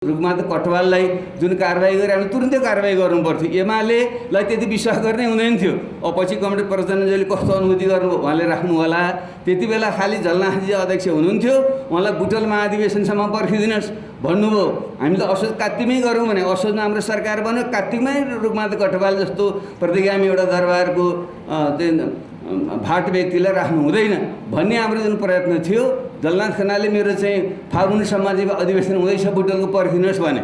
रुखमाधव कटवाललाई जुन कारबाही गरे हामी तुरुन्तै कारबाही गर्नुपर्थ्यो। एमालेलाई त्यति विश्वास गर्ने हुँदैन थियो। पछि कमरेड प्रचण्डजीले कस्तो अनुभूति गर्नु उहाँले राख्नु होला। त्यति बेला खालि झलनाथजी अध्यक्ष हुनुहुन्थ्यो, उहाँलाई बुटल महाधिवेशनसम्म पर्खिदिनुहोस् भन्नुभयो। हामी त असोज कात्तिकमै गरौँ भने असोजमा हाम्रो सरकार बन्यो, कात्तिकमै रुखमाधव कटवाल जस्तो प्रतिगामी एउटा दरबारको भाट व्यक्तिलाई राख्नु हुँदैन भन्ने हाम्रो जुन प्रयत्न थियो। जलनाथ खनालले मेरो चाहिँ फागुनसम्म चाहिँ अधिवेशन हुँदैछ बुटलको पर्खिनुहोस् भने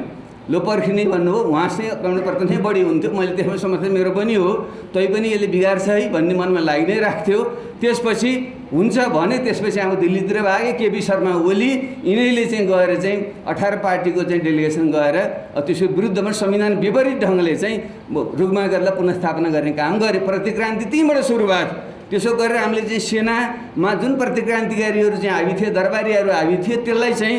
लो पर्खिने भन्नुभयो। उहाँ चाहिँ कमरेड प्रचण्ड बढी हुन्थ्यो, मैले त्यसमा समर्थन मेरो पनि हो, तैपनि यसले बिगार्छ है भन्ने मनमा लागि नै राख्थ्यो। त्यसपछि हुन्छ भने त्यसपछि हामी दिल्लीतिर भागे। केपी शर्मा ओली यिनैले चाहिँ गएर चाहिँ 18 पार्टीको चाहिँ डेलिगेसन गएर त्यसको विरुद्धमा संविधान विपरीत ढङ्गले चाहिँ रुखमाधवलाई पुनर्स्थापना गर्ने काम गरे। प्रतिक्रान्ति त्यहीँबाट सुरु भएको। त्यसो गरेर हामीले चाहिँ सेनामा जुन प्रतिक्रान्तिकारीहरू चाहिँ हाबी थिए, दरबारीहरू हाबी थिए, त्यसलाई चाहिँ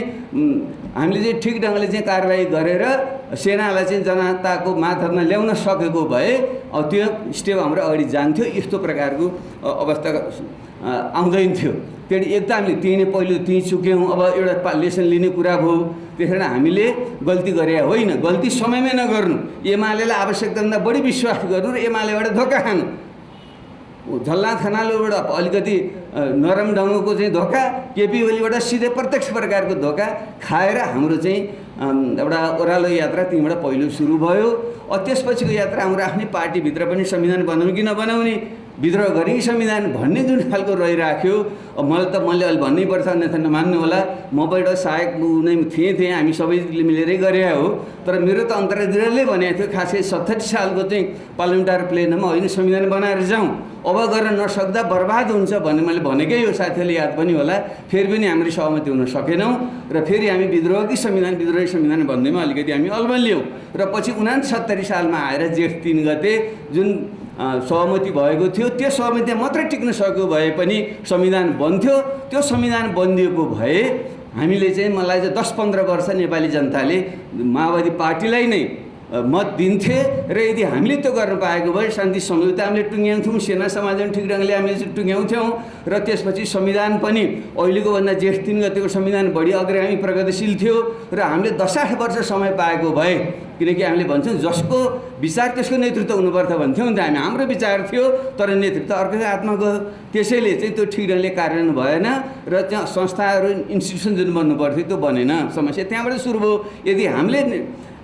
हामीले चाहिँ ठिक ढङ्गले चाहिँ कारबाही गरेर सेनालाई चाहिँ जनताको माथमा ल्याउन सकेको भए अब त्यो स्टेप हाम्रो अगाडि जान्थ्यो। यस्तो प्रकारको अवस्था आउँदैन थियो। त्यहाँदेखि एक त हामीले त्यही नै पहिलो त्यहीँ चुक्यौँ। अब एउटा लेसन लिने कुरा भयो। त्यसैले हामीले गल्ती गरे होइन, गल्ती समयमै नगर्नु, एमालेलाई आवश्यकताभन्दा बढी विश्वास गर्नु र एमालेबाट धोका खानु। झलनाथ खनालबाट अलिकति नरम ढङ्गको चाहिँ धोका, केपी ओलीबाट सिधै प्रत्यक्ष प्रकारको धोका खाएर हाम्रो चाहिँ एउटा ओह्रालो यात्रा त्यहीँबाट पहिलो सुरु भयो। त्यसपछिको यात्रा हाम्रो आफ्नै पार्टीभित्र पनि संविधान बनाउने कि नबनाउने, विद्रोह गर्ने कि संविधान भन्ने जुन खालको रहिराख्यो। मैले अहिले भन्नैपर्छ, अन्यथा नमान्नु होला। म पनि एउटा सहायक नै थिएँ, हामी सबैले मिलेरै गरे हो। तर मेरो त अन्तर्दिनले भनेको थियो खासै 67 सालको चाहिँ पार्लियामेन्टारी प्लेनमा होइन संविधान बनाएर जाउँ, अब गर्न नसक्दा बर्बाद हुन्छ भन्ने मैले भनेकै हो। साथीहरूले याद पनि होला। फेरि पनि हाम्रो सहमति हुन सकेनौँ र फेरि हामी विद्रोही संविधान भन्दैमा अलिकति हामी अल्मलियौँ र पछि 69 सालमा आएर जेठ 3 गते जुन सहमति भएको थियो त्यो सहमति मात्रै टिक्न सक्यो भए पनि संविधान बन्थ्यो। त्यो संविधान बनिदिएको भए हामीले चाहिँ मलाई चाहिँ 10-15 वर्ष नेपाली जनताले माओवादी पार्टीलाई नै मत दिन्थे र यदि हामीले त्यो गर्न पाएको भए शान्ति सम्झौता हामीले टुङ्ग्याउँथ्यौँ, सेना समाजन ठिक ढङ्गले हामीले टुङ्ग्याउँथ्यौँ र त्यसपछि संविधान पनि अहिलेको भन्दा जेठ 3 गतेको संविधान बढी अग्रगामी प्रगतिशील थियो र हामीले 10-8 वर्ष समय पाएको भए, किनकि हामीले भन्छौँ जसको विचार त्यसको नेतृत्व हुनुपर्छ भन्थ्यौँ नि त हामी। हाम्रो विचार थियो तर नेतृत्व अर्कै हातमा गयो। त्यसैले चाहिँ त्यो ठिक ढङ्गले कार्यान्वयन भएन र त्यहाँ संस्थाहरू इन्स्टिट्युसन जुन बन्नुपर्थ्यो त्यो बनेन। समस्या त्यहाँबाट सुरु भयो। यदि हामीले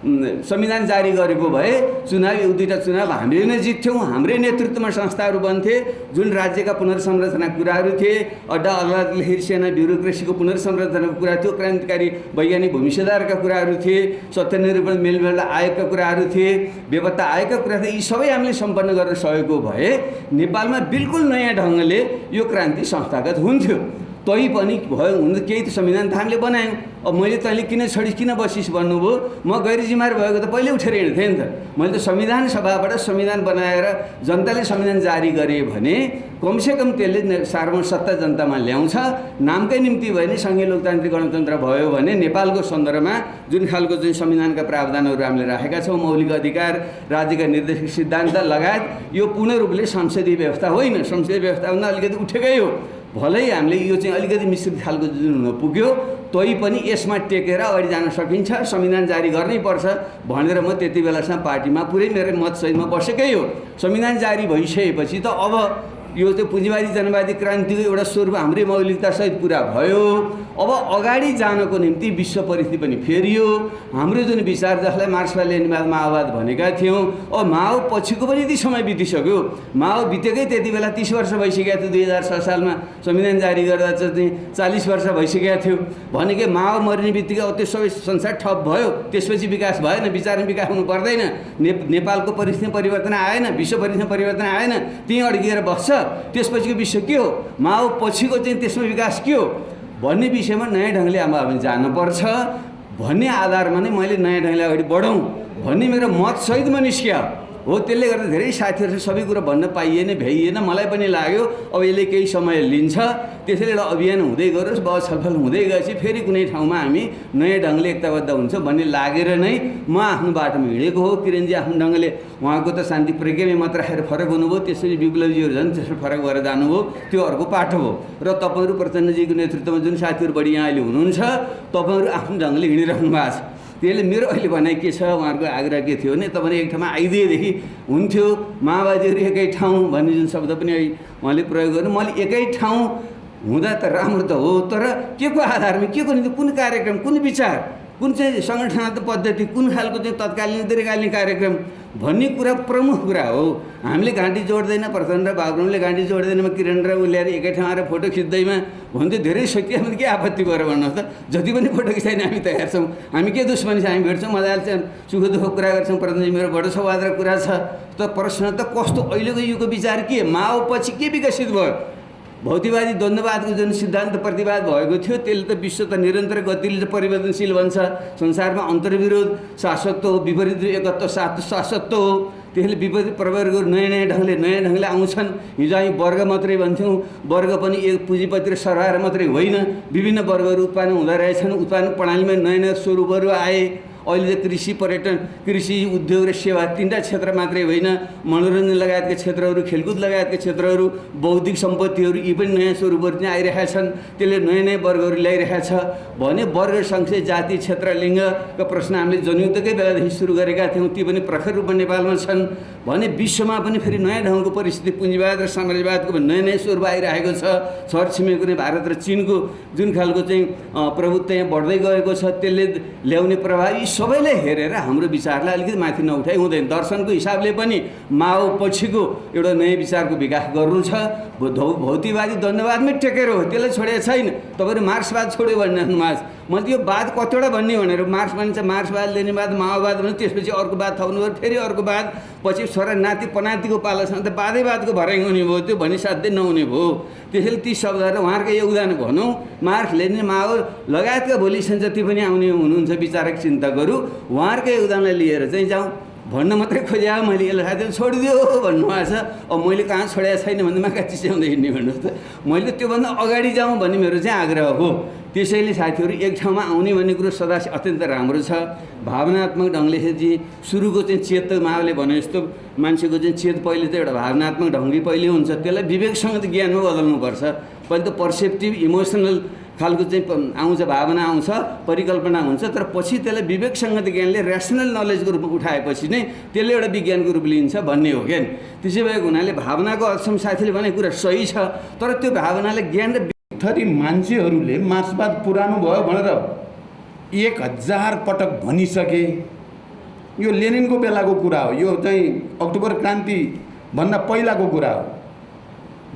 संविधान जारी गरेको भए चुनाव 1-2टा चुनाव हामीले नै जित्थ्यौँ, हाम्रै नेतृत्वमा संस्थाहरू बन्थे। जुन राज्यका पुनर्संरचनाका कुराहरू थिए, अड्डा अदालत लहेरी सेना ब्युरोक्रेसीको पुनर्संरचनाको कुरा थियो, क्रान्तिकारी वैज्ञानिक भूमि सुधारका कुराहरू थिए, सत्यनिरूपण मेलमिलाप आयोगका कुराहरू थिए, बेपत्ता आयोगका कुरा थिए। यी सबै हामीले सम्पन्न गर्न सकेको भए नेपालमा बिल्कुल नयाँ ढङ्गले यो क्रान्ति संस्थागत हुन्थ्यो। तै पनि भयो हुन केही त संविधान त हामीले बनायौँ। अब मैले तैँले किन छोडिस् किन बसिस् भन्नुभयो। म गैर जिम्मेवार भएको त पहिले उठेर हिँड्थेँ नि त। मैले त संविधान सभाबाट संविधान बनाएर जनताले संविधान जारी गरे भने कमसेकम त्यसले सार्वभौम सत्ता जनतामा ल्याउँछ। नामकै निम्ति भयो भने सङ्घीय लोकतान्त्रिक गणतन्त्र भयो भने नेपालको सन्दर्भमा जुन खालको चाहिँ संविधानका प्रावधानहरू हामीले राखेका छौँ, मौलिक अधिकार, राज्यका निर्देशक सिद्धान्त लगायत, यो पूर्ण रूपले संसदीय व्यवस्था होइन। संसदीय व्यवस्थाभन्दा अलिकति उठेकै हो। भलै हामीले यो चाहिँ अलिकति मिश्रित खालको जुन हुन पुग्यो, तै पनि यसमा टेकेर अगाडि जान सकिन्छ, संविधान जारी गर्नै पर्छ भनेर म त्यति बेलासम्म पार्टीमा पुरै मेरो मतसहितमा बसेकै हो। संविधान जारी भइसकेपछि त अब यो चाहिँ पुँजीवादी जनवादी क्रान्तिको एउटा स्वरूप हाम्रै मौलिकतासहित पुरा भयो। अब अगाडि जानको निम्ति विश्व परिस्थिति पनि फेरियो। हाम्रो जुन विचार जसलाई मार्क्सवाद लेनिनवाद माओवाद भनेका थियौँ, अब माओ पछिको पनि यति समय बितिसक्यो। माओ बितेकै त्यति बेला 30 वर्ष भइसकेको थियो। 2006 सालमा संविधान जारी गर्दा चाहिँ 40 वर्ष भइसकेको थियो भनेकै माओ मर्ने बित्तिकै अब त्यो सबै संसार ठप भयो। त्यसपछि विकास भएन, विचारमा विकास हुनु पर्दैन। नेपालको परिस्थिति परिवर्तन आएन, विश्व परिस्थिति परिवर्तन आएन, त्यहीँ अड्किएर बस्छ। त्यसपछिको विषय के हो, माओ पछिको चाहिँ त्यसमा विकास के हो भन्ने विषयमा नयाँ ढङ्गले अब हामी जान्नुपर्छ भन्ने आधारमा नै मैले नयाँ ढङ्गले अगाडि बढौँ भन्ने मेरो मतसहितमा निस्क्यो हो। त्यसले गर्दा धेरै साथीहरू सबै कुरा भन्न पाइएन, भ्याइएन। मलाई पनि लाग्यो अब यसले केही समय लिन्छ, त्यसैले एउटा अभियान हुँदै गरोस्, बहस छलफल हुँदै गएपछि फेरि कुनै ठाउँमा हामी नयाँ ढङ्गले एकताबद्ध हुन्छ भन्ने लागेर नै म आफ्नो बाटोमा हिँडेको हो। किरणजी आफ्नो ढङ्गले उहाँको त शान्ति प्रज्ञामै मत राखेर फरक हुनुभयो, त्यसपछि विप्लवजीहरू झन् त्यसरी फरक भएर जानुभयो, त्यो अर्को पाटो हो। र तपाईँहरू प्रचण्डजीको नेतृत्वमा जुन साथीहरू बढी यहाँ अहिले हुनुहुन्छ, तपाईँहरू आफ्नो ढङ्गले हिँडिराख्नु भएको छ। त्यसले मेरो अहिले भनाइ के छ, उहाँहरूको आग्रह के थियो भने तपाईँले एक ठाउँमा आइदिएदेखि हुन्थ्यो, माओवादीहरू एकै ठाउँ भन्ने जुन शब्द पनि उहाँले प्रयोग गर्नु। मैले एकै ठाउँ हुँदा त राम्रो त हो, तर के को आधारमा, के को निम्ति, कुन कार्यक्रम, कुन विचार, कुन चाहिँ सङ्गठनात्मक पद्धति, कुन खालको चाहिँ तत्कालीन दीर्घकालीन कार्यक्रम भन्ने कुरा प्रमुख कुरा हो। हामीले घाँटी जोड्दैन, प्रचण्ड र बाबुरामले घाँटी जोड्दैन, किरण र उल्याएर एकै ठाउँ आएर फोटो खिच्दैमा भन्थ्यो धेरै सकिया भने के आपत्ति गरेर भन्नुहोस् त। जति पनि फोटो खिचाइने हामी तयार छौँ, हामी के दुश्मनी छ, हामी भेट्छौँ, मजाले चाहिँ सुख दुःख कुरा गर्छौँ। प्रचण्डजी मेरो बडो सौहार्द कुरा छ। त प्रश्न त कस्तो अहिलेको युगको विचार के, माओ पछि के विकसित भयो? भौतिकवादी द्वन्द्ववादको जुन सिद्धान्त प्रतिवाद भएको थियो त्यसले त विश्व त निरन्तर गतिले परिवर्तनशील बन्छ। संसारमा अन्तर्विरोध शाश्वत हो, विपरीत एकत्व शाश्वत हो। त्यसले विपरीत प्रवर्गहरू नयाँ ढङ्गले आउँछन्। हिजो हामी वर्ग मात्रै भन्थ्यौँ, वर्ग पनि एक पुँजीपति र सरकार मात्रै होइन, विभिन्न वर्गहरू उत्पादन हुँदो रहेछन्। उत्पादन प्रणालीमा नयाँ स्वरूपहरू आए। अहिले त कृषि, पर्यटन, कृषि, उद्योग र सेवा तीनटा क्षेत्र मात्रै होइन, मनोरञ्जन लगायतका क्षेत्रहरू, खेलकुद लगायतका क्षेत्रहरू, बौद्धिक सम्पत्तिहरू, यी पनि नयाँ स्वरूपहरू चाहिँ आइरहेका छन्। त्यसले नयाँ वर्गहरू ल्याइरहेका छ भने वर्ग संख्या, जाति, क्षेत्र, लिङ्गका प्रश्न हामीले जनयुद्धकै बेलादेखि सुरु गरेका थियौँ, ती पनि प्रखर रूपमा नेपालमा छन् भने विश्वमा पनि फेरि नयाँ ढङ्गको परिस्थिति, पुँजीवाद र साम्राज्यवादको नयाँ स्वरूप आइरहेको छ। छरछिमेकी नै भारत र चीनको जुन खालको चाहिँ प्रभुत्व यहाँ बढ्दै गएको छ, त्यसले ल्याउने प्रभाव सबैले हेरेर हाम्रो विचारलाई अलिकति माथि नउठाइ हुँदैन। दर्शनको हिसाबले पनि माओ पछिको एउटा नयाँ विचारको विकास गर्नु छ। भौतिकवादी द्वन्द्ववादमै टेकेर हो, त्यसलाई छोडेको छैन। तपाईँले मार्क्सवाद छोड्यो भन्नु मैले यो वाद कतिवटा भन्ने भनेर मार्क्स भनिन्छ, मार्क्सवाद, लेनिनवाद, माओवाद भने त्यसपछि अर्को वाद थप्नु भयो, फेरि अर्को वाद, पछि छोरा नाति पनातिको पालासँग त वादैवादको भराइ हुने भयो। त्यो भनी साध्यै नहुने भयो। त्यसैले ती शब्दहरू उहाँहरूकै योगदान भनौँ, मार्क्स, लेनिन, माओ लगायतका भोलिसम्म जति पनि आउने हुनुहुन्छ विचारक चिन्तकहरू, उहाँहरूकै योगदानलाई लिएर चाहिँ जाउँ भन्न मात्रै खोज्या मैले यसलाई साथै छोडिदियो भन्नुभएको छ। अब मैले कहाँ छोडेको छैन भने मा कहाँ चिस्याउँदै हिँड्ने भन्नुहोस् त। मैले त्योभन्दा अगाडि जाउँ भन्ने मेरो चाहिँ आग्रह हो। त्यसैले साथीहरू एक ठाउँमा आउने भन्ने कुरो सदा अत्यन्त राम्रो छ। भावनात्मक ढङ्गले चाहिँ सुरुको चाहिँ चेत माओले भने जस्तो मान्छेको चाहिँ चेत पहिले त एउटा भावनात्मक ढङ्गले पहिले हुन्छ, त्यसलाई विवेकसँग त ज्ञानमा बदल्नुपर्छ। पहिले त पर्सेप्टिभ इमोसनल खालको चाहिँ आउँछ, भावना आउँछ, परिकल्पना हुन्छ, तर पछि त्यसलाई विवेकसङ्गत ज्ञानले ऱ्यासनल नलेजको रूपमा उठाएपछि नै त्यसले एउटा विज्ञानको रूप लिन्छ भन्ने हो क्या। त्यसै भएको हुनाले भावनाको अक्षम साथीले भनेको कुरा सही छ, तर त्यो भावनाले ज्ञान र थरी मान्छेहरूले मार्क्सवाद पुरानो भयो भनेर 1000 पटक भनिसके। यो लेनिनको बेलाको कुरा हो, यो चाहिँ अक्टोबर क्रान्ति भन्दा पहिलाको कुरा हो,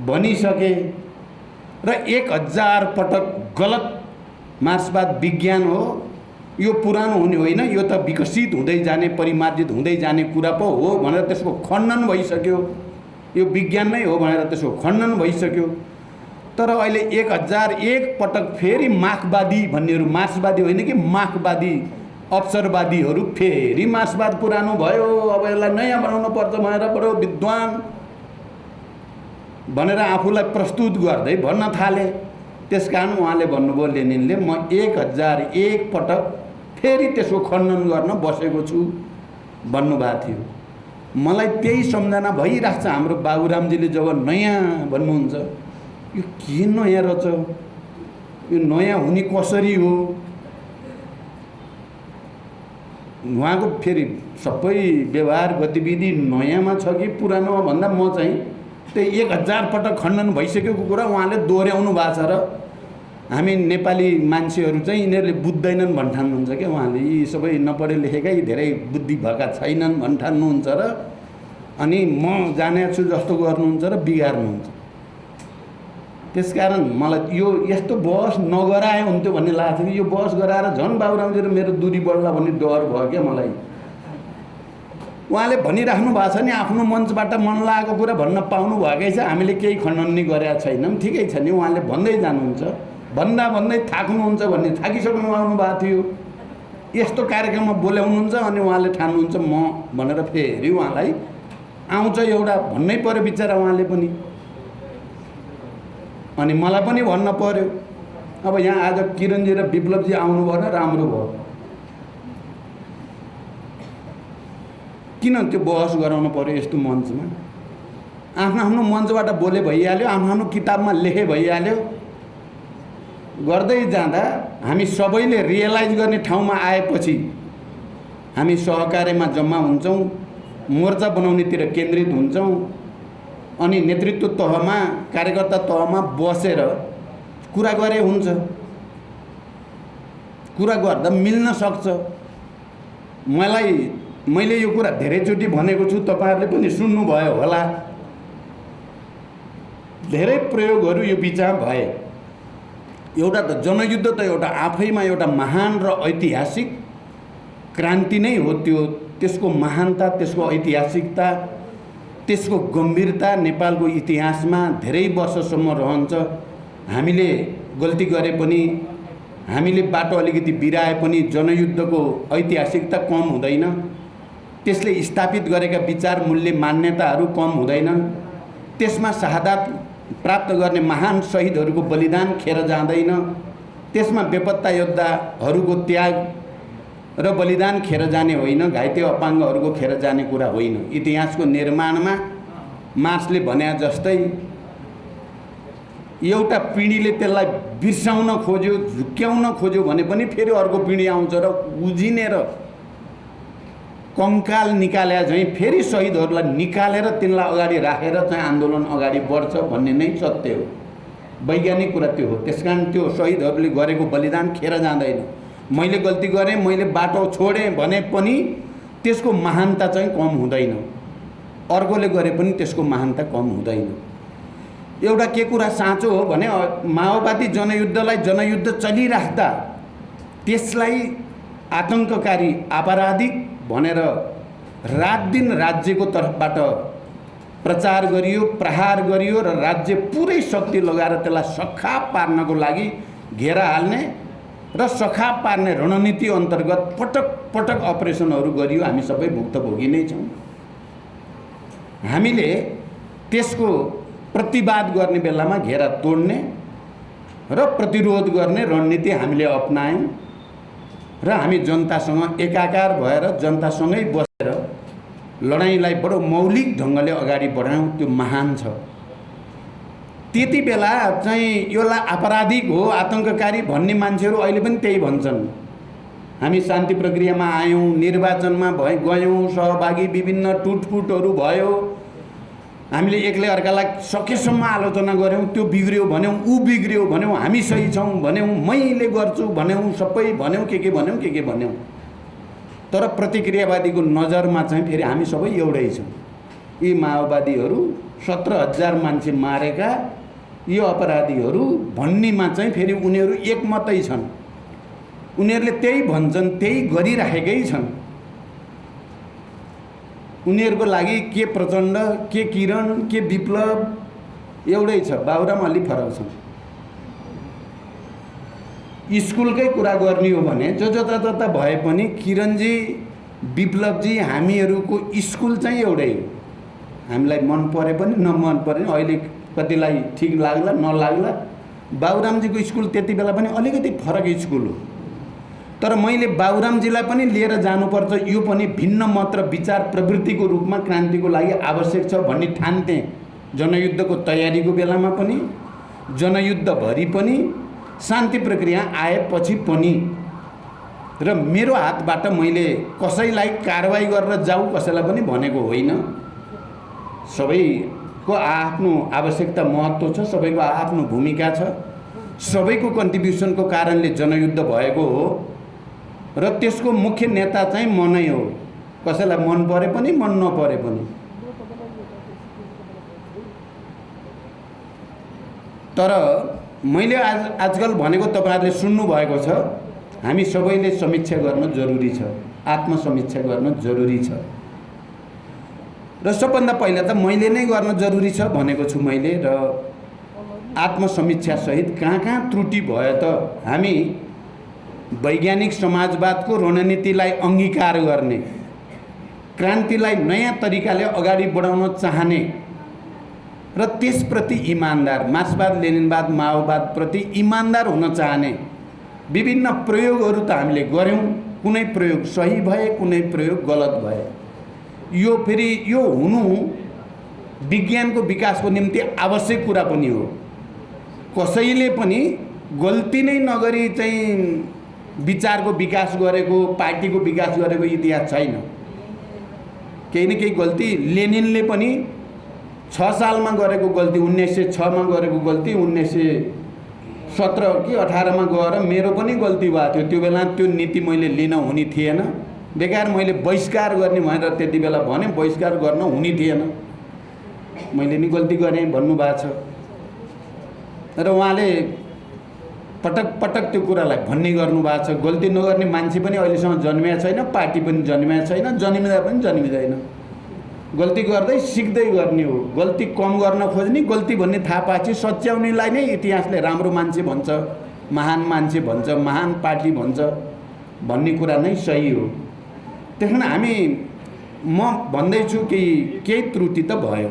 भनिसके र 1000 पटक गलत मार्क्सवाद विज्ञान हो, यो पुरानो हुने होइन, यो त विकसित हुँदै जाने, परिमार्जित हुँदै जाने कुरा पो हो भनेर त्यसको खण्डन भइसक्यो। यो विज्ञान नै हो भनेर त्यसको खण्डन भइसक्यो। तर अहिले 1001 पटक फेरि मार्क्सवादी भन्नेहरू, मार्क्सवादी होइन कि मार्क्सवादी, अवसरवादीहरू फेरि मार्क्सवाद पुरानो भयो, अब यसलाई नयाँ बनाउनु पर्छ भनेर बडो विद्वान भनेर आफूलाई प्रस्तुत गर्दै भन्न थाले। त्यसकारण उहाँले भन्नुभयो, लेनिनले म 1001 पटक फेरि त्यसको खण्डन गर्न बसेको छु भन्नुभएको थियो। मलाई त्यही सम्झना भइरहेको छ। हाम्रो बाबुरामजीले जब नयाँ भन्नुहुन्छ, यो के नयाँ रहेछ, यो नयाँ हुने कसरी हो? उहाँको फेरि सबै व्यवहार गतिविधि नयाँमा छ कि पुरानोमा भन्दा म चाहिँ त्यही 1000 पटक खण्डन भइसकेको कुरा उहाँले दोहोऱ्याउनु भएको छ र हामी नेपाली मान्छेहरू चाहिँ यिनीहरूले बुझ्दैनन् भन्ठान्नुहुन्छ क्या। उहाँले यी सबै नपढे लेखेकै धेरै बुद्धि भएका छैनन् भन्ठान्नुहुन्छ र अनि म जाने छु जस्तो गर्नुहुन्छ र बिगार्नुहुन्छ। त्यसकारण मलाई यो यस्तो बहस नगराए हुन्थ्यो भन्ने लाग्थ्यो कि यो बहस गराएर झन् बाबुरामजी र मेरो दूरी बढ्ला भन्ने डर भयो क्या मलाई। उहाँले भनिराख्नु भएको छ नि, आफ्नो मञ्चबाट मन लागेको कुरा भन्न पाउनु भएकै छ, हामीले केही खण्डन नि गरेका छैनौँ, ठिकै छ नि। उहाँले भन्दै जानुहुन्छ, भन्दा भन्दै थाक्नुहुन्छ भन्ने थाकिसक्नु आउनु भएको थियो। यस्तो कार्यक्रममा बोल्याउनुहुन्छ अनि उहाँले ठान्नुहुन्छ म भनेर फेरि उहाँलाई आउँछ एउटा भन्नै पर्यो बिचरा उहाँले पनि, अनि मलाई पनि भन्न पर्यो। अब यहाँ आज किरणजी र विप्लवजी आउनुभयो न, राम्रो भयो। किन त्यो बहस गराउनु पर्यो यस्तो मञ्चमा? आफ्नो आफ्नो मञ्चबाट बोले भइहाल्यो, आफ्नो आफ्नो किताबमा लेखे भइहाल्यो। गर्दै जाँदा हामी सबैले रियलाइज गर्ने ठाउँमा आएपछि हामी सहकार्यमा जम्मा हुन्छौँ, मोर्चा बनाउनेतिर केन्द्रित हुन्छौँ, अनि नेतृत्व तहमा कार्यकर्ता तहमा बसेर कुरा गरे हुन्छ, कुरा गर्दा मिल्न सक्छ। मैले यो कुरा धेरैचोटि भनेको छु, तपाईँहरूले पनि सुन्नुभयो होला। धेरै प्रयोगहरू यो बिचमा भए। एउटा त जनयुद्ध त एउटा आफैमा एउटा महान र ऐतिहासिक क्रान्ति नै हो। त्यसको महानता, त्यसको ऐतिहासिकता, त्यसको गम्भीरता नेपालको इतिहासमा धेरै वर्षसम्म रहन्छ। हामीले गल्ती गरे पनि, हामीले बाटो अलिकति बिराए पनि जनयुद्धको ऐतिहासिकता कम हुँदैन। त्यसले स्थापित गरेका विचार मूल्य मान्यताहरू कम हुँदैनन्। त्यसमा शहादत प्राप्त गर्ने महान शहीदहरूको बलिदान खेर जाँदैन। त्यसमा बेपत्ता योद्धाहरूको त्याग र बलिदान खेर जाने होइन, घाइते अपाङ्गहरूको खेर जाने कुरा होइन। इतिहासको निर्माणमा मार्क्सले भने जस्तै एउटा पिँढीले त्यसलाई बिर्साउन खोज्यो, झुक्क्याउन खोज्यो भने पनि फेरि अर्को पिँढी आउँछ र उजिनेर कङ्काल निकाले झैँ फेरि शहीदहरूलाई निकालेर तिनलाई अगाडि राखेर चाहिँ आन्दोलन अगाडि बढ्छ भन्ने नै सत्य हो। वैज्ञानिक कुरा त्यो हो। त्यसकारण त्यो शहीदहरूले गरेको बलिदान खेर जाँदैन। मैले गल्ती गरेँ, मैले बाटो छोडेँ भने पनि त्यसको महानता चाहिँ कम हुँदैन। अर्कोले गरे पनि त्यसको महानता कम हुँदैन। एउटा के कुरा साँचो हो भने माओवादी जनयुद्धलाई जनयुद्ध चलिराख्दा त्यसलाई आतङ्ककारी, आपराधिक भनेर रात दिन राज्यको तर्फबाट प्रचार गरियो, प्रहार गरियो र राज्य पुरै शक्ति लगाएर त्यसलाई सखाप पार्नको लागि घेरा हाल्ने र सखाप पार्ने रणनीति अन्तर्गत पटक पटक अपरेसनहरू गरियो। हामी सबै भुक्तभोगी नै छौँ। हामीले त्यसको प्रतिवाद गर्ने बेलामा घेरा तोड्ने र प्रतिरोध गर्ने रणनीति हामीले अपनायौँ र हामी जनतासँग एकाकार भएर जनतासँगै बसेर लडाइँलाई बडो मौलिक ढङ्गले अगाडि बढायौँ। त्यो महान छ। त्यति बेला चाहिँ यसलाई आपराधिक हो, आतङ्ककारी भन्ने मान्छेहरू अहिले पनि त्यही भन्छन्। हामी शान्ति प्रक्रियामा आयौँ, निर्वाचनमा गयौँ, सहभागी, विभिन्न टुटफुटहरू भयो। हामीले एकले अर्कालाई सकेसम्म आलोचना गऱ्यौँ। त्यो बिग्रियो भन्यौँ, ऊ बिग्रियो भन्यौँ, हामी सही छौँ भन्यौँ, मैले गर्छु भन्यौँ, सबै भन्यौँ, के भन्यौँ। तर प्रतिक्रियावादीको नजरमा चाहिँ फेरि हामी सबै एउटै छौँ। यी माओवादीहरू 17,000 मान्छे मारेका यो अपराधीहरू भन्नेमा चाहिँ फेरि उनीहरू एकमतै छन्। उनीहरूले त्यही भन्छन्, त्यही गरिराखेकै छन्। उनीहरूको लागि के प्रचण्ड, के किरण, के विप्लव एउटै छ। बाबुराम अलि फरक छन्। स्कुलकै कुरा गर्ने हो भने जता भए पनि किरणजी, विप्लवजी, हामीहरूको स्कुल चाहिँ एउटै हो। हामीलाई मन परे पनि नमन परे पनि, अहिले कतिलाई ठिक लाग्ला नलाग्ला, बाबुरामजीको स्कुल त्यति बेला पनि अलिकति फरक स्कुल हो। तर मैले बाबुरामजीलाई पनि लिएर जानुपर्छ, यो पनि भिन्न मत र विचार प्रवृत्तिको रूपमा क्रान्तिको लागि आवश्यक छ भन्ने ठान्थेँ। जनयुद्धको तयारीको बेलामा पनि, जनयुद्धभरि पनि, शान्ति प्रक्रिया आएपछि पनि। र मेरो हातबाट मैले कसैलाई कारवाही गरेर जाऊ कसैलाई पनि भनेको होइन। सबैको आफ्नो आवश्यकता, महत्त्व छ, सबैको आफ्नो भूमिका छ, सबैको कन्ट्रिब्युसनको कारणले जनयुद्ध भएको हो र त्यसको मुख्य नेता चाहिँ म नै हो। कसैलाई मन परे पनि मन नपरे पनि। तर मैले आजकल भनेको तपाईँहरूले सुन्नुभएको छ, हामी सबैले समीक्षा गर्न जरुरी छ, आत्मसमीक्षा गर्न जरुरी छ। र सबभन्दा पहिला त मैले नै गर्न जरुरी छ भनेको छु मैले। र आत्मसमीक्षा सहित कहाँ त्रुटि भयो त हामी वैज्ञानिक समाजवादको रणनीतिलाई अङ्गीकार गर्ने, क्रान्तिलाई नयाँ तरिकाले अगाडि बढाउन चाहने र त्यसप्रति इमान्दार, मार्क्सवाद, लेनिनवाद, माओवादप्रति इमान्दार हुन चाहने विभिन्न प्रयोगहरू त हामीले गऱ्यौँ। कुनै प्रयोग सही भए, कुनै प्रयोग गलत भए। यो फेरि यो हुनु विज्ञानको विकासको निम्ति आवश्यक कुरा पनि हो। कसैले पनि गल्ती नै नगरी चाहिँ विचारको विकास गरेको, पार्टीको विकास गरेको इतिहास छैन। केही न केही गल्ती लेनिनले पनि 6 सालमा गरेको गल्ती, 1906 मा गरेको गल्ती 1917 कि 18 मा गएर मेरो पनि गल्ती भएको थियो। त्यो बेला त्यो नीति मैले लिन हुने थिएन। बेकार मैले बहिष्कार गर्ने भनेर त्यति बेला भने, बहिष्कार गर्न हुने थिएन। मैले नि गल्ती गरेँ भन्नुभएको छ र उहाँले पटक पटक त्यो कुरालाई भन्ने गर्नुभएको छ। गल्ती नगर्ने मान्छे पनि अहिलेसम्म जन्मिएको छैन, पार्टी पनि जन्मिएको छैन, जन्मिँदा पनि जन्मिँदैन। गल्ती गर्दै सिक्दै गर्ने हो। गल्ती कम गर्न खोज्ने, गल्ती भन्ने थाहा पाएपछि सच्याउनेलाई नै इतिहासले राम्रो मान्छे भन्छ, महान मान्छे भन्छ, महान पार्टी भन्छ भन्ने कुरा नै सही हो। त्यस कारण म भन्दैछु कि केही त्रुटि त भयो।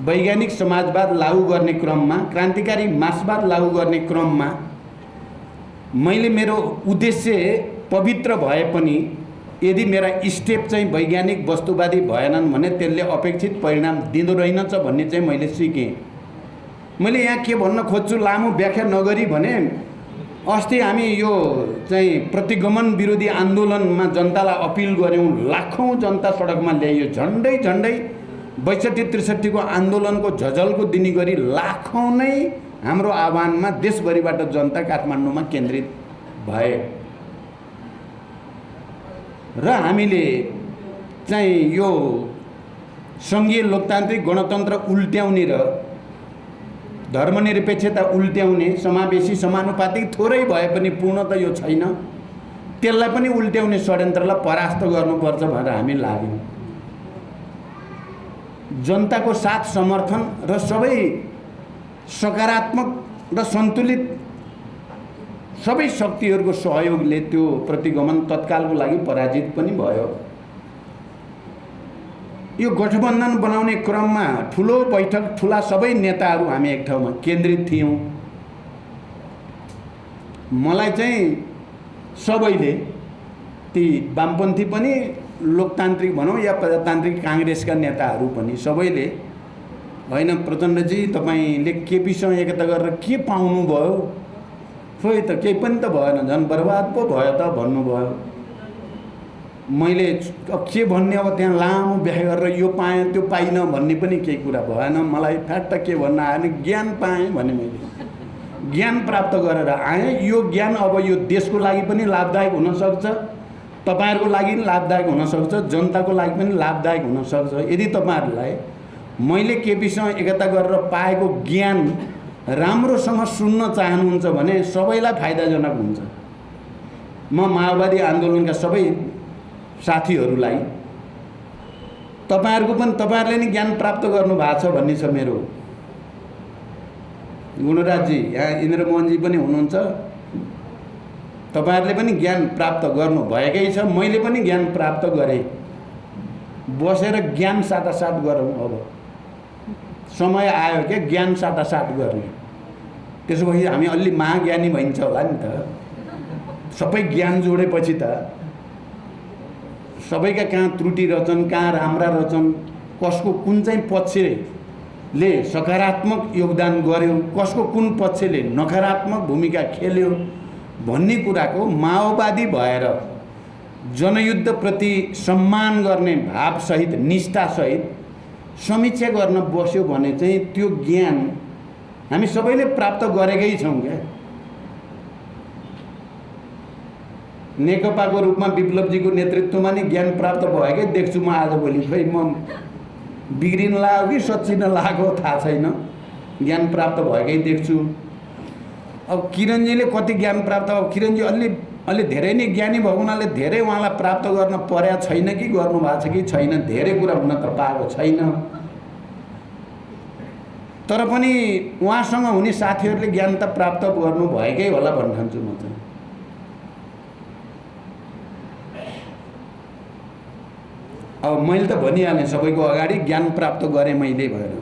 वैज्ञानिक समाजवाद लागू गर्ने क्रममा, क्रान्तिकारी मार्क्सवाद लागू गर्ने क्रममा मैले मेरो उद्देश्य पवित्र भए पनि यदि मेरा स्टेप चाहिँ वैज्ञानिक वस्तुवादी भएनन् भने त्यसले अपेक्षित परिणाम दिँदो रहेनछ भन्ने चाहिँ मैले सिकेँ। मैले यहाँ के भन्न खोज्छु लामो व्याख्या नगरी भने, अस्ति हामी यो चाहिँ प्रतिगमन विरोधी आन्दोलनमा जनतालाई अपिल गऱ्यौँ, लाखौँ जनता सडकमा ल्याइयो। झन्डै झन्डै 62-63 को आन्दोलनको झझल्को दिने गरी लाखौँ नै हाम्रो आह्वानमा देशभरिबाट जनता काठमाडौँमा केन्द्रित भए र हामीले चाहिँ यो सङ्घीय लोकतान्त्रिक गणतन्त्र उल्ट्याउने र धर्मनिरपेक्षता उल्ट्याउने, समावेशी समानुपातिक थोरै भए पनि पूर्ण त यो छैन, त्यसलाई पनि उल्ट्याउने षड्यन्त्रलाई परास्त गर्नुपर्छ भनेर हामी लाग्यौँ। जनताको साथ समर्थन र सबै सकारात्मक र सन्तुलित सबै शक्तिहरूको सहयोगले त्यो प्रतिगमन तत्कालको लागि पराजित पनि भयो। यो गठबन्धन बनाउने क्रममा ठुलो बैठक, ठुला सबै नेताहरू हामी एक ठाउँमा केन्द्रित थियौँ। मलाई चाहिँ सबैले, ती वामपन्थी पनि, लोकतान्त्रिक भनौँ या प्रजातान्त्रिक काङ्ग्रेसका नेताहरू पनि सबैले, होइन प्रचण्डजी तपाईँले केपीसँग एकता गरेर के पाउनुभयो, खोइ त केही पनि त भएन, झन् बर्बाद पो भयो त भन्नुभयो। मैले अब के भन्ने, अब त्यहाँ लामो व्याख्या गरेर यो पाएँ त्यो पाइनँ भन्ने पनि केही कुरा भएन। मलाई फ्याक्ट के भन्न आयो भने ज्ञान पाएँ भने मैले ज्ञान प्राप्त गरेर आएँ। यो ज्ञान अब यो देशको लागि पनि लाभदायक हुनसक्छ, तपाईँहरूको लागि पनि लाभदायक हुनसक्छ, जनताको लागि पनि लाभदायक हुनसक्छ। यदि तपाईँहरूलाई मैले केपीसँग एकता गरेर पाएको ज्ञान राम्रोसँग सुन्न चाहनुहुन्छ भने सबैलाई फाइदाजनक हुन्छ। म माओवादी आन्दोलनका सबै साथीहरूलाई तपाईँहरूले नि ज्ञान प्राप्त गर्नु भएको छ भन्ने छ मेरो। गुणराजजी, यहाँ इन्द्रमोहनजी पनि हुनुहुन्छ, तपाईँहरूले पनि ज्ञान प्राप्त गर्नुभएकै छ, मैले पनि ज्ञान प्राप्त गरेँ। बसेर ज्ञान साटासाट गरौँ। अब समय आयो क्या ज्ञान साटासाट गर्ने। त्यसो भए हामी अलि महाज्ञानी भइन्छ होला नि त। सबै ज्ञान जोडेपछि त सबैका कहाँ त्रुटि रहेछन्, कहाँ राम्रा रहेछन्, कसको कुन चाहिँ पक्षले सकारात्मक योगदान गर्यो, कसको कुन पक्षले नकारात्मक भूमिका खेल्यो भन्ने कुराको माओवादी भएर जनयुद्धप्रति सम्मान गर्ने भावसहित, निष्ठासहित समीक्षा गर्न बस्यो भने चाहिँ त्यो ज्ञान हामी सबैले प्राप्त गरेकै छौँ क्या। नेकपाको रूपमा विप्लवजीको नेतृत्वमा नै ज्ञान प्राप्त भएकै देख्छु म आजभोलि। खै म बिग्रिन लाग्यो कि सच्चिन लागेको थाहा छैन, ज्ञान प्राप्त भएकै देख्छु। अब किरणजीले कति ज्ञान प्राप्त, अब किरणजी अलि धेरै नै ज्ञानी भएको हुनाले धेरै उहाँलाई प्राप्त गर्न पर्या छैन कि गर्नु भएको छ कि छैन, धेरै कुरा हुन त पाएको छैन। तर पनि उहाँसँग हुने साथीहरूले ज्ञान त प्राप्त गर्नु भएकै होला भन्न ठान्छु म चाहिँ। अब मैले त भनिहालेँ सबैको अगाडि, ज्ञान प्राप्त गरेँ मैले भएर।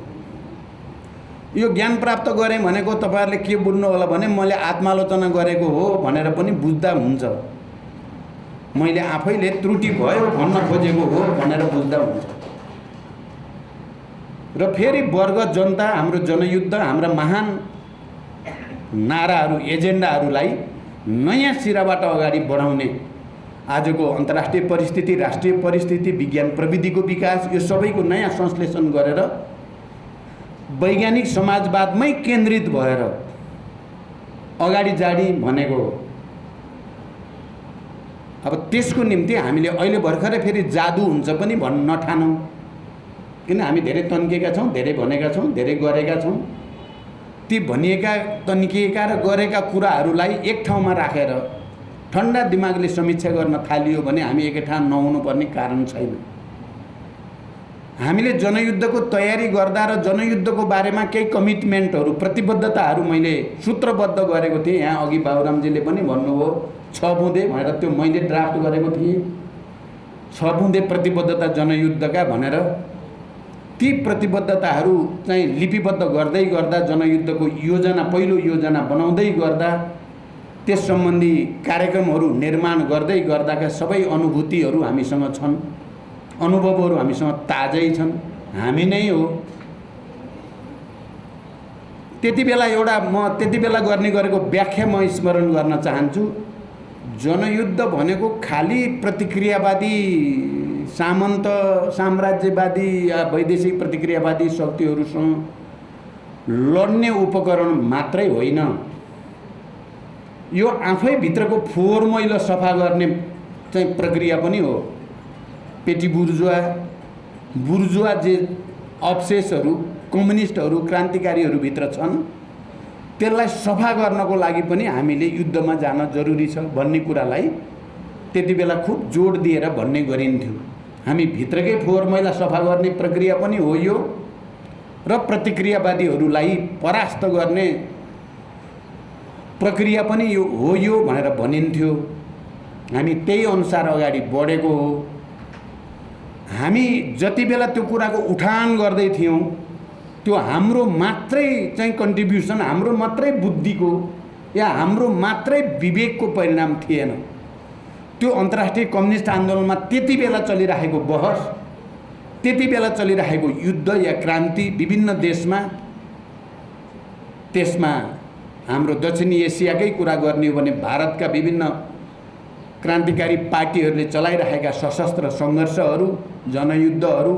यो ज्ञान प्राप्त गरेँ भनेको तपाईँहरूले के बुझ्नु होला भने मैले आत्मालोचना गरेको हो भनेर पनि बुझ्दा हुन्छ। मैले आफैले त्रुटि भयो भन्न खोजेको हो भनेर बुझ्दा हुन्छ। र फेरि वर्ग जनता, हाम्रो जनयुद्ध, हाम्रा महान नाराहरू, एजेन्डाहरूलाई नयाँ सिराबाट अगाडि बढाउने आजको अन्तर्राष्ट्रिय परिस्थिति, राष्ट्रिय परिस्थिति, विज्ञान प्रविधिको विकास, यो सबैको नयाँ संश्लेषण गरेर वैज्ञानिक समाजवादमै केन्द्रित भएर अगाडि जाने भनेको हो। अब त्यसको निम्ति हामीले अहिले भर्खरै फेरि जादु हुन्छ पनि भन्न नठानौँ, किन हामी धेरै तन्केका छौँ, धेरै भनेका छौँ, धेरै गरेका छौँ। ती भनिएका, तन्किएका र गरेका कुराहरूलाई एक ठाउँमा राखेर ठन्डा दिमागले समीक्षा गर्न थालियो भने हामी एकै ठाउँ नहुनुपर्ने कारण छैन। हामीले जनयुद्धको तयारी गर्दा र जनयुद्धको बारेमा केही कमिटमेन्टहरू, प्रतिबद्धताहरू मैले सूत्रबद्ध गरेको थिएँ। यहाँ अघि बाबुरामजीले पनि भन्नुभयो 6 बुँदे भनेर, त्यो मैले ड्राफ्ट गरेको थिएँ, 6 बुँदे प्रतिबद्धता जनयुद्धका भनेर। ती प्रतिबद्धताहरू चाहिँ लिपिबद्ध गर्दै गर्दा, जनयुद्धको योजना, पहिलो योजना बनाउँदै गर्दा, त्यस सम्बन्धी कार्यक्रमहरू निर्माण गर्दै गर्दाका सबै अनुभूतिहरू हामीसँग छन्, अनुभवहरू हामीसँग ताजै छन्, हामी नै हो। त्यति बेला गर्ने गरेको व्याख्या म स्मरण गर्न चाहन्छु। जनयुद्ध भनेको खाली प्रतिक्रियावादी, सामन्त, साम्राज्यवादी या वैदेशिक प्रतिक्रियावादी शक्तिहरूसँग लड्ने उपकरण मात्रै होइन। यो आफै भित्रको फोहोर मैला सफा गर्ने चाहिँ प्रक्रिया पनि हो। पेटी बुर्जुवा जे अब्सेसहरू, कम्युनिस्टहरू, क्रान्तिकारीहरू भित्र छन्, त्यसलाई सफा गर्नको लागि पनि हामीले युद्धमा जान जरुरी छ भन्ने कुरालाई त्यति बेला खुब जोड दिएर भन्ने गरिन्थ्यो। हामी भित्रकै फोहोर मैला सफा गर्ने प्रक्रिया पनि हो यो, र प्रतिक्रियावादीहरूलाई परास्त गर्ने प्रक्रिया पनि यो हो यो भनेर भनिन्थ्यो। हामी त्यही अनुसार अगाडि बढेको हो। हामी जति बेला त्यो कुराको उठान गर्दै थियौँ, त्यो हाम्रो मात्रै चाहिँ कन्ट्रिब्युसन, हाम्रो मात्रै बुद्धिको या हाम्रो मात्रै विवेकको परिणाम थिएन। त्यो अन्तर्राष्ट्रिय कम्युनिस्ट आन्दोलनमा त्यति बेला चलिरहेको बहस, त्यति बेला चलिरहेको युद्ध या क्रान्ति विभिन्न देशमा, त्यसमा हाम्रो दक्षिणी एसियाकै कुरा गर्ने हो भने भारतका विभिन्न क्रान्तिकारी पार्टीहरूले चलाइरहेका सशस्त्र सङ्घर्षहरू, जनयुद्धहरू,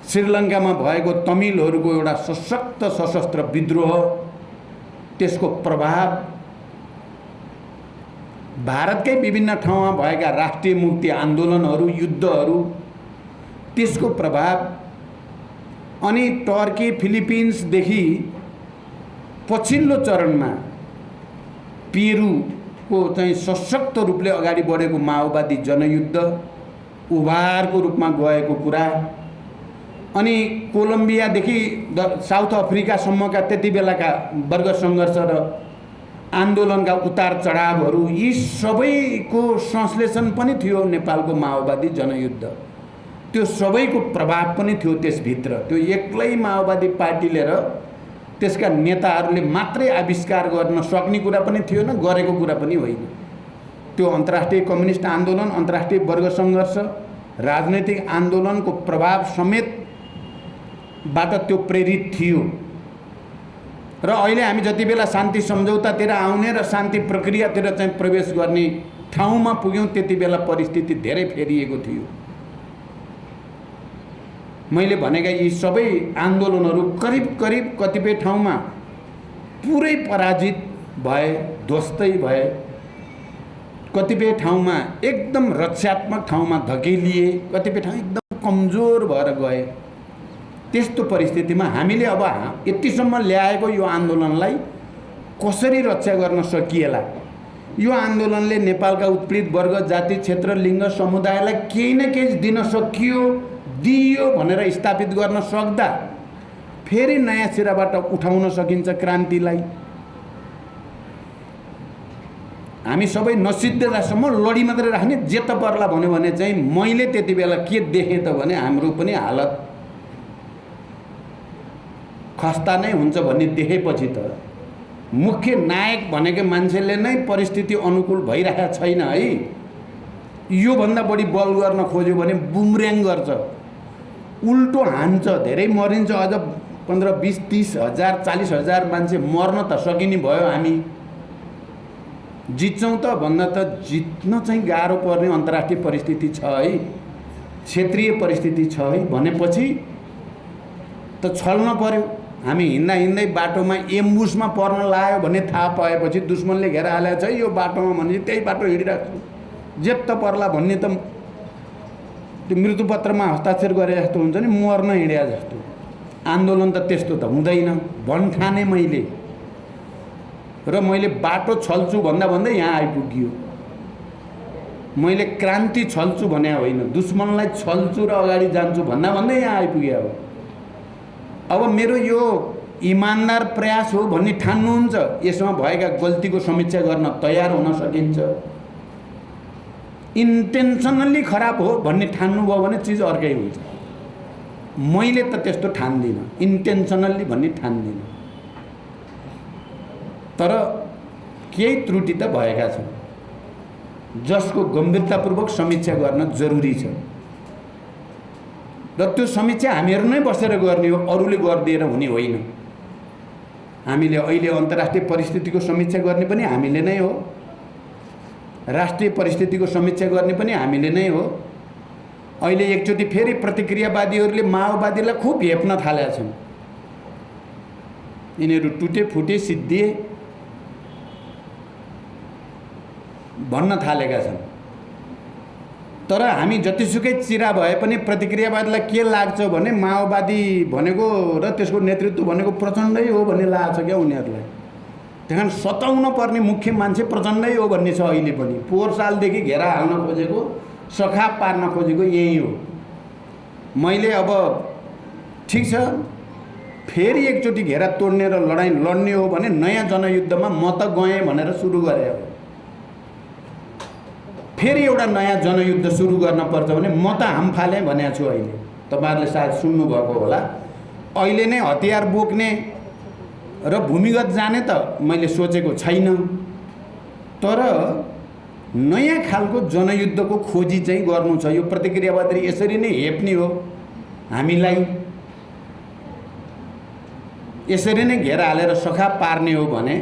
श्रीलङ्कामा भएको तमिलहरूको एउटा सशक्त सशस्त्र विद्रोह, त्यसको प्रभाव, भारतकै विभिन्न ठाउँमा भएका राष्ट्रिय मुक्ति आन्दोलनहरू, युद्धहरू, त्यसको प्रभाव, अनि टर्की, फिलिपिन्सदेखि पछिल्लो चरणमा पेरुको चाहिँ सशक्त रूपले अगाडि बढेको माओवादी जनयुद्ध, उभारको रूपमा गएको कुरा, अनि कोलम्बियादेखि साउथ अफ्रिकासम्मका त्यति बेलाका वर्ग सङ्घर्ष र आन्दोलनका उतार चढावहरू, यी सबैको संश्लेषण पनि थियो नेपालको माओवादी जनयुद्ध। त्यो सबैको प्रभाव पनि थियो त्यसभित्र। त्यो एक्लै माओवादी पार्टीले र त्यसका नेताहरूले मात्रै आविष्कार गर्न सक्ने कुरा पनि थियो न, गरेको कुरा पनि होइन। त्यो अन्तर्राष्ट्रिय कम्युनिस्ट आन्दोलन, अन्तर्राष्ट्रिय वर्ग सङ्घर्ष, राजनैतिक आन्दोलनको प्रभाव समेतबाट त्यो प्रेरित थियो। र अहिले हामी जति बेला शान्ति सम्झौतातिर आउने र शान्ति प्रक्रियातिर चाहिँ प्रवेश गर्ने ठाउँमा पुग्यौँ, त्यति बेला परिस्थिति धेरै फेरिएको थियो। मैले भनेका यी सबै आन्दोलनहरू करिब करिब कतिपय ठाउँमा पुरै पराजित भए, ध्वस्तै भए, कतिपय ठाउँमा एकदम रक्षात्मक ठाउँमा धकेलिए, कतिपय ठाउँ एकदम कमजोर भएर गए। त्यस्तो परिस्थितिमा हामीले अब यतिसम्म ल्याएको यो आन्दोलनलाई कसरी रक्षा गर्न सकिएला? यो आन्दोलनले नेपालका उत्पीडित वर्ग, जाति, क्षेत्र, लिङ्ग, समुदायलाई केही न केही दिन सकियो, दियो भनेर स्थापित गर्न सक्दा फेरि नयाँ सिराबाट उठाउन सकिन्छ क्रान्तिलाई। हामी सबै नसिद्धतासम्म लडी मात्रै राख्ने, जे त पर्ला भन्यो भने चाहिँ मैले त्यति बेला के देखेँ त भने हाम्रो पनि हालत खस्ता नै हुन्छ भन्ने देखेपछि त मुख्य नायक भनेको मान्छेले नै परिस्थिति अनुकूल भइरहेको छैन है। योभन्दा बढी बल गर्न खोज्यो भने बुमर्याङ गर्छ, उल्टो हान्छ, धेरै मरिन्छ। अझ 15, 20, 30 हजार, 40 हजार मान्छे मर्न त सकिने भयो हामी। जित्छौँ त भन्दा त जित्न चाहिँ गाह्रो पर्ने अन्तर्राष्ट्रिय परिस्थिति छ है, क्षेत्रीय परिस्थिति छ है भनेपछि त छल्न पर्यो। हामी हिँड्दा हिँड्दै बाटोमा एम्बुसमा पर्न लाग्यो भन्ने थाहा पाएपछि दुश्मनले घेरा हालेको छ यो बाटोमा भने त्यही बाटो हिँडिरहेको छु, जेत्त पर्ला भन्ने त त्यो मृत्युपत्रमा हस्ताक्षर गरे जस्तो हुन्छ नि, मर्न हिँड्या जस्तो। आन्दोलन त त्यस्तो त हुँदैन भन्ठाने मैले, र मैले बाटो छल्छु भन्दा भन्दै यहाँ आइपुगियो। मैले क्रान्ति छल्छु भने होइन, दुश्मनलाई छल्छु र अगाडि जान्छु भन्दा भन्दै यहाँ आइपुग्यो हो। अब मेरो यो इमान्दार प्रयास हो भन्ने ठान्नुहुन्छ, यसमा भएका गल्तीको समीक्षा गर्न तयार हुन सकिन्छ। इन्टेन्सनल्ली खराब हो भन्ने ठान्नुभयो भने चिज अर्कै हुन्छ। मैले त त्यस्तो ठान्दिनँ, इन्टेन्सनल्ली भन्ने ठान्दिनँ, तर केही त्रुटि त भएका छन् जसको गम्भीरतापूर्वक समीक्षा गर्न जरुरी छ, र त्यो समीक्षा हामीहरू नै बसेर गर्ने हो, अरूले गरिदिएर हुने होइन। हामीले अहिले अन्तर्राष्ट्रिय परिस्थितिको समीक्षा गर्ने पनि हामीले नै हो, राष्ट्रिय परिस्थितिको समीक्षा गर्ने पनि हामीले नै हो। अहिले एकचोटि फेरि प्रतिक्रियावादीहरूले माओवादीलाई खुब हेप्न थालेका छन्। यिनीहरू टुटे फुटे सिद्धिए भन्न थालेका छन्। तर हामी जतिसुकै चिरा भए पनि प्रतिक्रियावादीलाई के लाग्छ भने माओवादी भनेको र त्यसको नेतृत्व भनेको प्रचण्डै हो भन्ने लाग्छ क्या उनीहरूलाई। त्यहाँ सताउन पर्ने मुख्य मान्छे प्रचण्डै हो भन्ने छ अहिले पनि। पोहोर सालदेखि घेरा हाल्न खोजेको, सखाप पार्न खोजेको यही हो। मैले अब ठिक छ फेरि एकचोटि घेरा तोड्ने र लडाइँ लड्ने हो भने नयाँ जनयुद्धमा म त गएँ भनेर सुरु गरे हो। फेरि एउटा नयाँ जनयुद्ध सुरु गर्न पर्छ भने म त हाम फालेँ भनेको छु। अहिले तपाईँहरूले सायद सुन्नुभएको होला, अहिले नै हतियार बोक्ने र भूमिगत जाने त मैले सोचेको छैन, तर नयाँ खालको जनयुद्धको खोजी चाहिँ गर्नु छ। यो प्रतिक्रियावादी यसरी नै हेप्ने हो, हामीलाई यसरी नै घेरा हालेर सखा पार्ने हो भने,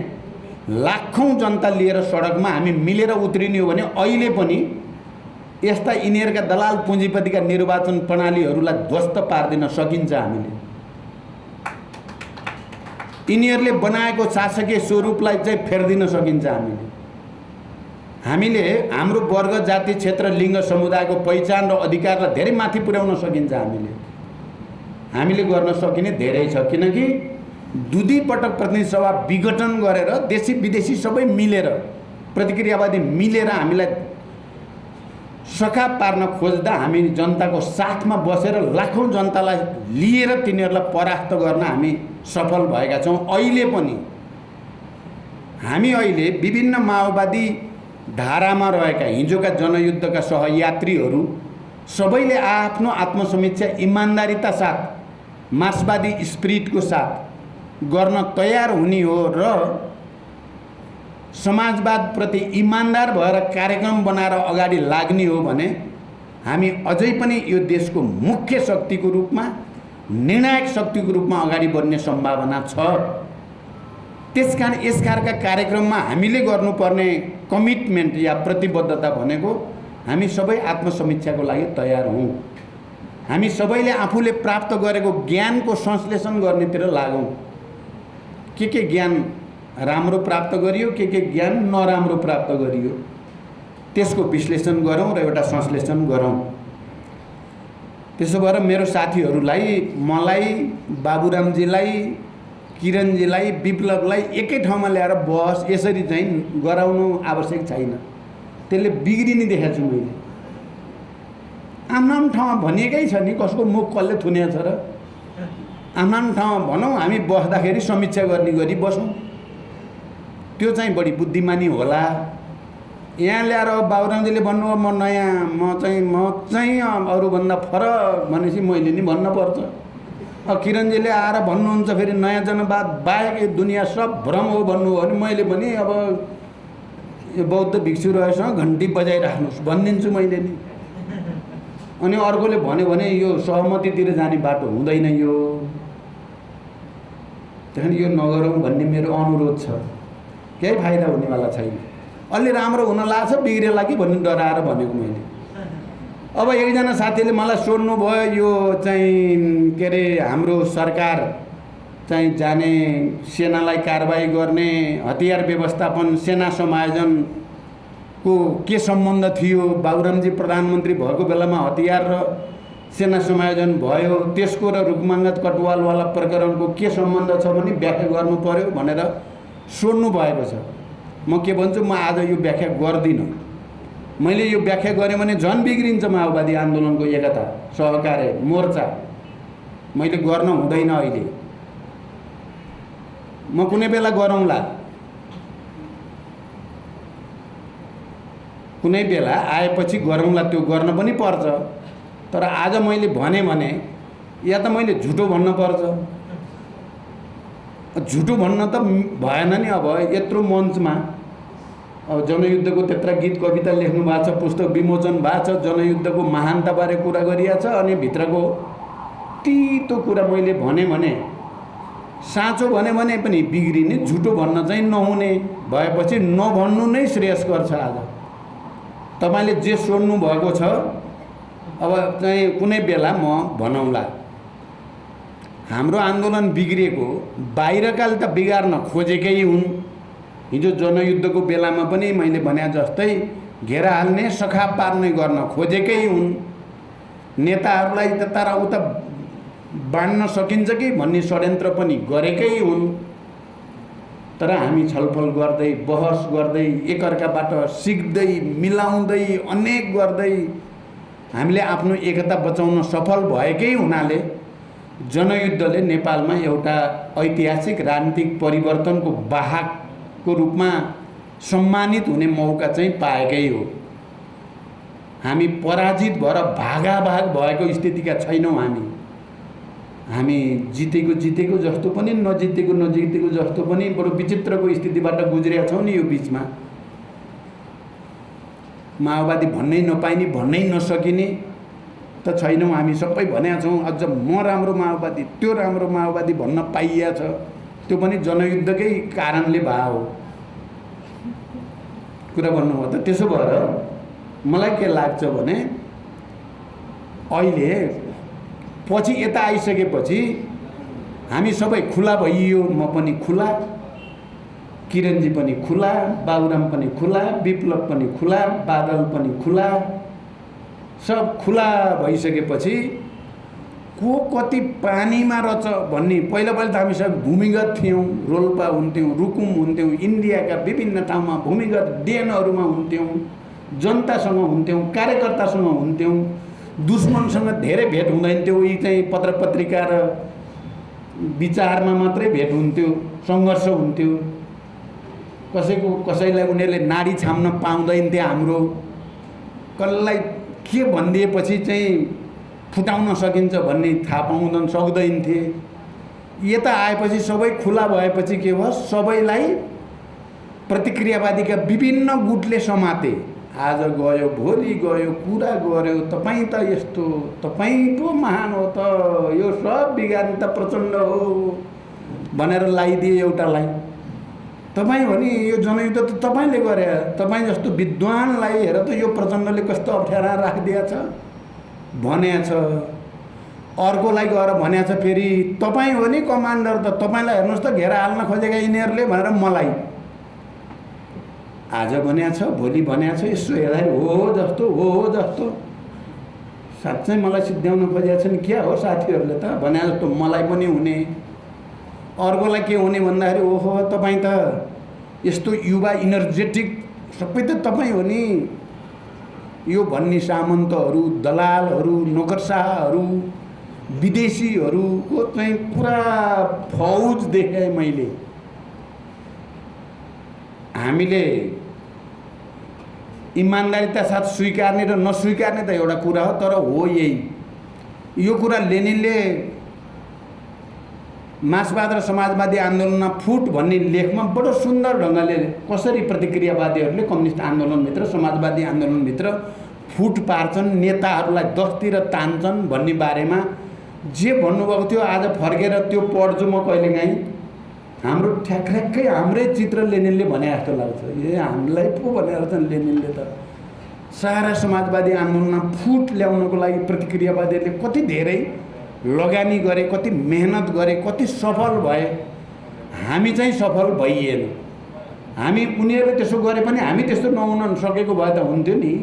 लाखौं जनता लिएर सडकमा हामी मिलेर उत्रिने हो भने अहिले पनि यस्ता यिनीहरूका दलाल पुँजीपतिका निर्वाचन प्रणालीहरूलाई ध्वस्त पार्दिन सकिन्छ। हामीले यिनीहरूले बनाएको शासकीय स्वरूपलाई चाहिँ फेर्दिन सकिन्छ। हामीले हाम्रो वर्ग जाति क्षेत्र लिङ्ग समुदायको पहिचान र अधिकारलाई धेरै माथि पुर्याउन सकिन्छ। हामीले गर्न सकिने धेरै छ, किनकि दुई पटक प्रतिनिधि सभा विघटन गरेर देशी विदेशी सबै मिलेर प्रतिक्रियावादी मिलेर हामीलाई सखा पार्न खोज्दा हामी जनताको साथमा बसेर लाखौं जनतालाई लिएर तिनीहरूलाई परास्त गर्न हामी सफल भएका छौँ। अहिले पनि हामी अहिले विभिन्न माओवादी धारामा रहेका हिजोका जनयुद्धका सहयात्रीहरू सबैले आफ्नो आत्मसमीक्षा इमान्दारिता साथ मार्क्सवादी स्पिरिटको साथ गर्न तयार हुने हो र समाजवादप्रति इमान्दार भएर कार्यक्रम बनाएर अगाडि लाग्ने हो भने हामी अझै पनि यो देशको मुख्य शक्तिको रूपमा, निर्णायक शक्तिको रूपमा अगाडि बढ्ने सम्भावना छ। त्यसकारण यसकारका कार्यक्रममा हामीले गर्नुपर्ने कमिटमेन्ट या प्रतिबद्धता भनेको हामी सबै आत्मसमीक्षाको लागि तयार हौँ। हामी सबैले आफूले प्राप्त गरेको ज्ञानको संश्लेषण गर्नेतिर लागौँ। के ज्ञान राम्रो प्राप्त गरियो, के ज्ञान नराम्रो प्राप्त गरियो, त्यसको विश्लेषण गरौँ र एउटा संश्लेषण गरौँ। त्यसो भएर मेरो साथीहरूलाई, मलाई, बाबुरामजीलाई, किरणजीलाई, विप्लवलाई एकै ठाउँमा ल्याएर बस यसरी चाहिँ गराउनु आवश्यक छैन। त्यसले बिग्रिने देखेको छु मैले। आफ्नो ठाउँमा भनिएकै छ नि, कसको मुख कसले थुनेको छ र। आफ्नो ठाउँमा भनौँ, हामी बस्दाखेरि समीक्षा गर्ने गरी बसौँ, त्यो चाहिँ बढी बुद्धिमानी होला। यहाँ ल्याएर बाबुरामजीले भन्नुभयो म चाहिँ अरूभन्दा फरक भनेपछि मैले नि भन्नुपर्छ। किरणजीले आएर भन्नुहुन्छ फेरि नयाँ जनवाद बाहेक यो दुनियाँ सब भ्रम हो भन्नुभयो भने मैले पनि अब यो बौद्ध भिक्षु रहेछ घन्टी बजाइराख्नुहोस् भनिदिन्छु मैले नि। अनि अर्कोले भन्यो भने यो सहमतितिर जाने बाटो हुँदैन यो, त्यहाँदेखि यो नगरौँ भन्ने मेरो अनुरोध छ। केही फाइदा हुनेवाला छैन। अलि राम्रो हुन लाग्छ बिग्रेला कि भन्ने डराएर भनेको मैले। अब एकजना साथीले मलाई सोध्नु भयो यो चाहिँ के अरे हाम्रो सरकार चाहिँ जाने सेनालाई कारबाही गर्ने हतियार व्यवस्थापन सेना समायोजनको के सम्बन्ध थियो, बाबुरामजी प्रधानमन्त्री भएको बेलामा हतियार र सेना समायोजन भयो, त्यसको र रुखमाङ्गत कटुवालवाला प्रकरणको के सम्बन्ध छ भने व्याख्या गर्नु पर्यो भनेर सोध्नु भएको छ। म के भन्छु, म आज यो व्याख्या गर्दिनँ। मैले यो व्याख्या गरेँ भने झन् बिग्रिन्छ माओवादी आन्दोलनको एकता सहकार्य मोर्चा। मैले गर्न हुँदैन अहिले, म कुनै बेला गरौँला, कुनै बेला आएपछि गरौँला, त्यो गर्न पनि पर्छ। तर आज मैले भने या त मैले झुटो भन्न पर्छ, झुटो भन्न त भएन नि। अब यत्रो मञ्चमा अब जनयुद्धको त्यत्रा गीत कविता लेख्नु भएको छ, पुस्तक विमोचन भएको छ, जनयुद्धको महानताबारे कुरा गरिएको छ, अनि भित्रको तितो कुरा मैले भने साँचो भने पनि बिग्रिने, झुटो भन्न चाहिँ नहुने भएपछि नभन्नु नै श्रेयस्कर छ। आज तपाईँले जे सोध्नु भएको छ अब चाहिँ कुनै बेला म भनौँला। हाम्रो आन्दोलन बिग्रिएको बाहिरकाले त बिगार्न खोजेकै हुन्। हिजो जनयुद्धको बेलामा पनि मैले भने जस्तै घेरा हाल्ने सखाप पार्ने गर्न खोजेकै हुन्। नेताहरूलाई त तर उता बाँड्न सकिन्छ कि भन्ने षड्यन्त्र पनि गरेकै हुन्। तर हामी छलफल गर्दै बहस गर्दै एकअर्काबाट सिक्दै मिलाउँदै अनेक गर्दै हामीले आफ्नो एकता बचाउन सफल भएकै हुनाले जनयुद्धले नेपालमा एउटा ऐतिहासिक राजनीतिक परिवर्तनको वाहकको रूपमा सम्मानित हुने मौका चाहिँ पाएकै हो। हामी पराजित भएर भागाभाग भएको स्थितिका छैनौँ। हामी जितेको जस्तो पनि नजितेको जस्तो पनि बडो विचित्रको स्थितिबाट गुज्रेका छौँ नि। यो बिचमा माओवादी भन्नै नपाइने, भन्नै नसकिने त छैनौँ। हामी सबै भनेका छौँ, अझ म राम्रो माओवादी, त्यो राम्रो माओवादी भन्न पाइया छ। त्यो पनि जनयुद्धकै कारणले भयो हो कुरा भन्नुभयो त। त्यसो भएर मलाई के लाग्छ भने अहिले पछि यता आइसकेपछि हामी सबै खुला भइयो। म पनि खुला, किरणजी पनि खुला, बाबुराम पनि खुला, विप्लव पनि खुला, बादल पनि खुला, सब खुला भइसकेपछि को कति पानीमा रहेछ भन्ने पहिला त हामी सब भूमिगत थियौँ। रोल्पा हुन्थ्यौँ, रुकुम हुन्थ्यौँ, इन्डियाका विभिन्न ठाउँमा भूमिगत डेनहरूमा हुन्थ्यौँ, जनतासँग हुन्थ्यौँ, कार्यकर्तासँग हुन्थ्यौँ, दुश्मनसँग धेरै भेट हुँदैन थियो। यी चाहिँ पत्र पत्रिका र विचारमा मात्रै भेट हुन्थ्यो, सङ्घर्ष हुन्थ्यो। कसैलाई उनीहरूले नाडी छाम्न पाउँदैन थियो। हाम्रो कसलाई के भनिदिएपछि चाहिँ फुटाउन सकिन्छ भन्ने थाहा पाउन सक्दैन थिए। यता आएपछि सबै खुला भएपछि के भयो, सबैलाई प्रतिक्रियावादीका विभिन्न गुटले समाते। आज गयो, भोलि गयो, कुरा गर्यो, तपाईँ त यस्तो, तपाईँ पो महान हो त, यो सब बिगार्ने त प्रचण्ड हो भनेर लगाइदिए एउटालाई। तपाईँ भने यो जनयुद्ध त तपाईँले गरे, तपाईँ जस्तो विद्वानलाई हेर त यो प्रचण्डले कस्तो अप्ठ्यारा राखिदिएको छ भनेको छ। अर्कोलाई गएर भनेको छ फेरि तपाईँ हो नि कमान्डर त, तपाईँलाई हेर्नुहोस् त घेरा हाल्न खोजेका यिनीहरूले भनेर मलाई आज भनेको छ, भोलि भनेको छ। यसो हेर्दाखेरि हो जस्तो साँच्चै मलाई सिद्ध्याउन खोजेको छ नि। क्या हो साथीहरूले त भने जस्तो मलाई पनि हुने। अर्कोलाई के हुने भन्दाखेरि ओहो तपाईँ त यस्तो युवा इनर्जेटिक सबै त तपाईँ हो नि। यो भन्ने सामन्तहरू, दलालहरू, नोकरशाहहरू, विदेशीहरूको चाहिँ पुरा फौज देखेँ मैले। हामीले इमान्दारिता साथ स्वीकार्ने र नस्वीकार्ने त एउटा कुरा हो, तर हो यही। यो कुरा लेनिनले मार्क्सवाद र समाजवादी आन्दोलनमा फुट भन्ने लेखमा बडो सुन्दर ढङ्गले कसरी प्रतिक्रियावादीहरूले कम्युनिस्ट आन्दोलनभित्र, समाजवादी आन्दोलनभित्र फुट पार्छन्, नेताहरूलाई दसतिर तान्छन् भन्ने बारेमा जे भन्नुभएको थियो आज फर्केर त्यो पढ्छु म कहिलेकाहीँ। हाम्रो ठ्याक्कै हाम्रै चित्र लेनिनले भने जस्तो लाग्छ। हामीलाई पो भनेर चाहिँ लेनिनले त सारा समाजवादी आन्दोलनमा फुट ल्याउनको लागि प्रतिक्रियावादीहरूले कति धेरै लगानी गरे, कति मेहनत गरे, कति सफल भए। हामी चाहिँ सफल भइएन। हामी उनीहरूले त्यसो गरे पनि हामी त्यस्तो नहुन सकेको भए त हुन्थ्यो नि।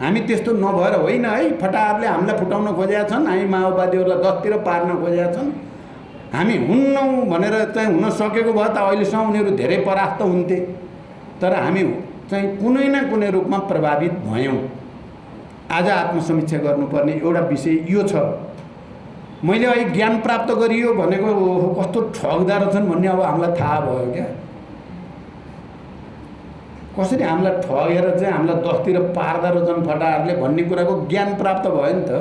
हामी त्यस्तो नभएर होइन है, फटाहरूले हामीलाई फुटाउन खोजेका छन्, हामी माओवादीहरूलाई दसतिर पार्न खोजेका छन्। हामी हुन्नौँ भनेर चाहिँ हुन सकेको भए त अहिलेसम्म उनीहरू धेरै परास्त हुन्थे। तर हामी चाहिँ कुनै न कुनै रूपमा प्रभावित भयौँ। आज आत्मसमीक्षा गर्नुपर्ने एउटा विषय यो छ। मैले अहिले ज्ञान प्राप्त गरियो भनेको कस्तो ठग्दा रहेछन् भन्ने अब हामीलाई थाहा भयो क्या। कसरी हामीलाई ठगेर चाहिँ हामीलाई दसतिर पार्दा रहेछन् फटाहरूले भन्ने कुराको ज्ञान प्राप्त भयो नि त।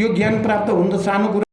यो ज्ञान प्राप्त हुन त सानो कुरा